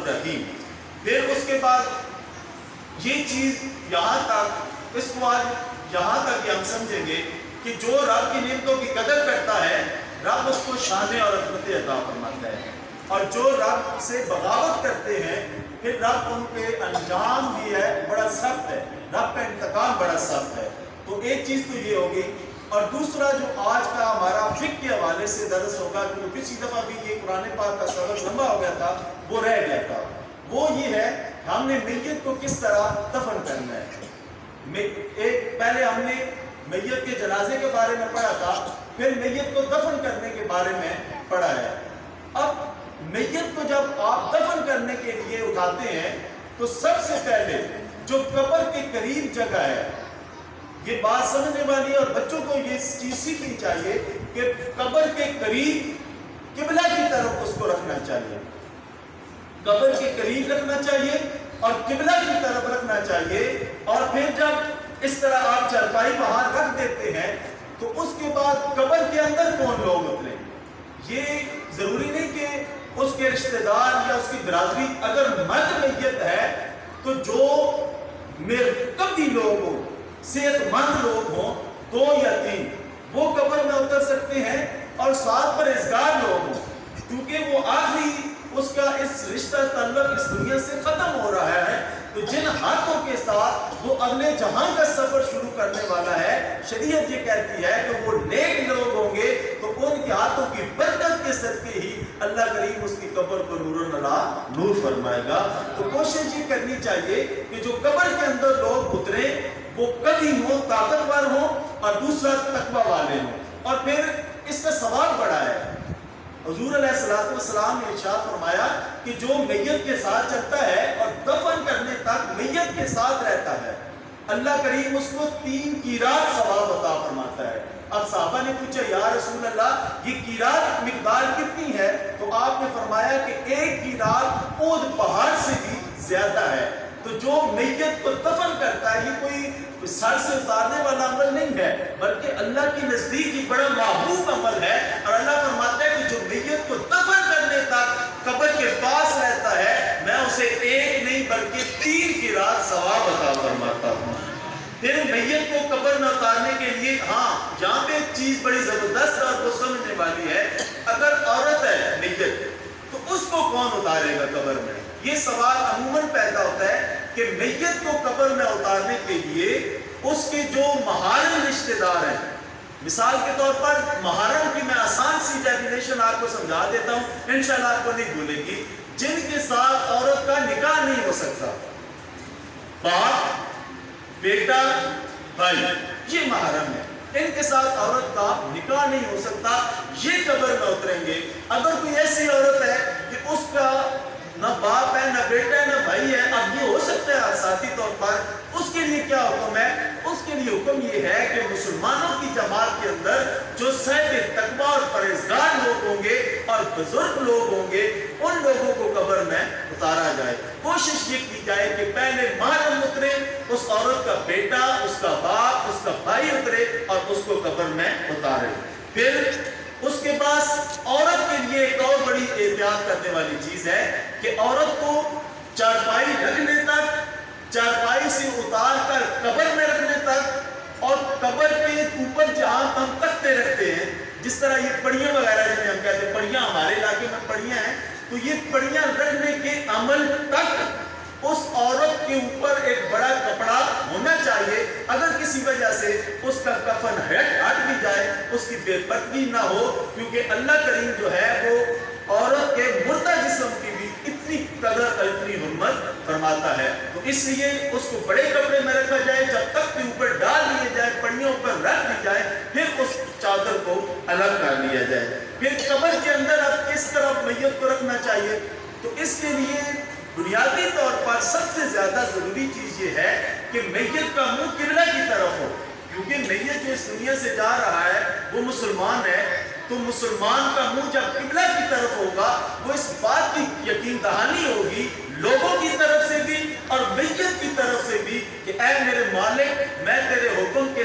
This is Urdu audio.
الرحیم۔ پھر اس کے بعد یہ چیز یہاں تک، اس کو آج یہاں تک کہ ہم سمجھیں گے کہ جو رب کی نعمتوں کی قدر کرتا ہے رب اس کو شان اور عظمت عطا فرماتا ہے، اور جو رب سے بغاوت کرتے ہیں پھر رب ان کے انجام بھی ہے بڑا سخت ہے، رب کا انتقام بڑا سخت ہے۔ تو ایک چیز تو یہ ہوگی، اور دوسرا جو آج کا ہمارا فقہ کے حوالے سے درس ہوگا، کیونکہ پچھلی دفعہ بھی یہ قرآن پاک کا سبق لمبا ہو گیا تھا، وہ رہ گیا تھا، وہ یہ ہے ہم نے میت کو کس طرح دفن کرنا ہے۔ ایک پہلے ہم نے میت کے جنازے کے بارے میں پڑھا تھا، پھر میت کو دفن کرنے کے بارے میں پڑھا ہے۔ اب میت کو جب آپ دفن کرنے کے لیے اٹھاتے ہیں تو سب سے پہلے جو قبر کے قریب جگہ ہے، یہ بات سمجھنے والی ہے اور بچوں کو یہ چیز سیکھنی چاہیے کہ قبر کے قریب قبلہ کی طرف اس کو رکھنا چاہیے، قبر کے قریب رکھنا چاہیے اور قبلہ کی طرف رکھنا چاہیے۔ اور پھر جب اس طرح آپ چارپائی باہر رکھ دیتے ہیں تو اس کے بعد قبر کے اندر کون لوگ اتریں، یہ ضروری نہیں کہ اس کے رشتہ دار یا اس کی برادری، اگر مرد میت ہے تو جو مرکبی لوگ ہوں، صحت مند لوگ ہوں، 2 یا 3 وہ قبر میں اتر سکتے ہیں، اور 7 پرہیزگار لوگ ہوں، کیونکہ وہ آخری اس کا اس رشتہ تعلق اس دنیا سے ختم ہو رہا ہے۔ تو جن ہاتھوں کے ساتھ وہ اگلے جہاں کا سفر شروع کرنے والا ہے، شریعت یہ کہتی ہے کہ وہ نیک لوگ ہوں گے تو ان کے ہاتھوں کی برکت کے صدقے ہی اللہ کریم اس کی قبر کو نور فرمائے گا۔ تو کوشش یہ کرنی چاہیے کہ جو قبر کے اندر لوگ اتریں وہ قوی ہوں، طاقتور ہوں، اور دوسرا تقوی والے ہوں، اور پھر اس کا ثواب بڑا ہے۔ حضور علیہ السلام نے ارشاد فرمایا کہ جو میت کے ساتھ چلتا ہے اور دفن کرنے تک میت کے ساتھ رہتا ہے، اللہ کریم اس کو 3 قیراط ثواب عطا فرماتا ہے۔ اب صحابہ نے پوچھا یا رسول اللہ یہ قیراط مقدار کتنی ہے؟ تو آپ نے فرمایا کہ 1 قیراط احد پہاڑ سے بھی زیادہ ہے۔ تو جو میت کو دفن کرتا ہے یہ کوئی سر سے اتارنے والا عمل نہیں ہے، بلکہ اللہ کی نزدیک یہ بڑا محبوب عمل ہے، اور اللہ فرماتا ہے کہ جو میت کو دفن کرنے تک قبر کے پاس رہتا ہے میں اسے 1 نہیں بلکہ 3 قیراط ثواب عطا فرماتا ہوں۔ پھر میت کو قبر میں اتارنے کے لیے یہاں پہ ایک چیز بڑی زبردست اور وہ سمجھنے والی ہے، اگر عورت ہے میت تو اس کو کون اتارے گا قبر میں؟ یہ سوال عموماً پیدا ہوتا ہے کہ میت کو قبر میں اتارنے کے لیے اس کے جو محارم رشتہ دار ہیں، مثال کے طور پر محارم کی میں آسان سی ڈیفینیشن آپ کو سمجھا دیتا ہوں، انشاءاللہ آپ کو نہیں بھولے گی، جن کے ساتھ عورت کا نکاح نہیں ہو سکتا، باپ، بیٹا، بھائی، یہ محرم ہے، ان کے ساتھ عورت کا نکاح نہیں ہو سکتا، یہ قبر میں اتریں گے۔ اگر کوئی ایسی عورت ہے کہ اس کا نہ باپ ہے، نہ بیٹا ہے، نہ بھائی ہے، اب یہ ہو سکتا ہے ذاتی طور پر، اس کے لیے کیا حکم ہے؟ اس کے لیے حکم یہ ہے کہ مسلمانوں کی جماعت کے اندر جو صاحب تقویٰ اور پرہیزگار لوگ ہوں گے اور بزرگ لوگ ہوں گے ان لوگوں کو قبر میں اتارا جائے۔ کوشش یہ کی جائے کہ پہلے محرم اترے، اس عورت کا بیٹا، اس کا باپ، اس کا بھائی اترے اور اس کو قبر میں اتارے۔ پھر اس کے پاس عورت کے لیے ایک اور بڑی احتیاط کرنے والی چیز ہے کہ عورت کو چارپائی رکھنے تک، چارپائی سے اتار کر قبر میں رکھنے تک، اور قبر کے اوپر جہاں ہم تختے رکھتے ہیں، جس طرح یہ پڑیاں وغیرہ جنہیں ہم کہتے ہیں، پڑیاں ہمارے علاقے میں پڑیاں ہیں، تو یہ پڑیاں رکھنے کے عمل تک اس عورت کے اوپر ایک بڑا کپڑا ہونا چاہیے۔ اگر کسی وجہ سے اس کا کفن ہٹ بھی جائے اس کی بے پردگی نہ ہو، کیونکہ اللہ کریم جو ہے وہ عورت کے مردہ جسم کی بھی اتنی قدر اور اتنی حرمت فرماتا ہے، تو اس لیے اس کو بڑے کپڑے میں رکھا جائے، جب تک کے اوپر ڈال لیے جائے، پڑیوں پر رکھ دی جائے، پھر اس چادر کو الگ کر لیا جائے۔ پھر قبر کے اندر اب کس طرح میت کو رکھنا چاہیے؟ تو اس کے لیے بنیادی طور پر سب سے زیادہ ضروری چیز یہ ہے کہ میت کا منہ قبلہ کی طرف ہو، کیونکہ میت جو اس دنیا سے جا رہا ہے وہ مسلمان ہے، تو مسلمان کا منہ جب قبلہ کی طرف ہوگا وہ اس بات کی یقین دہانی ہوگی لوگوں کی طرف سے بھی اور میت کی طرف سے بھی کہ اے میرے مالک، میں تیرے حکم کے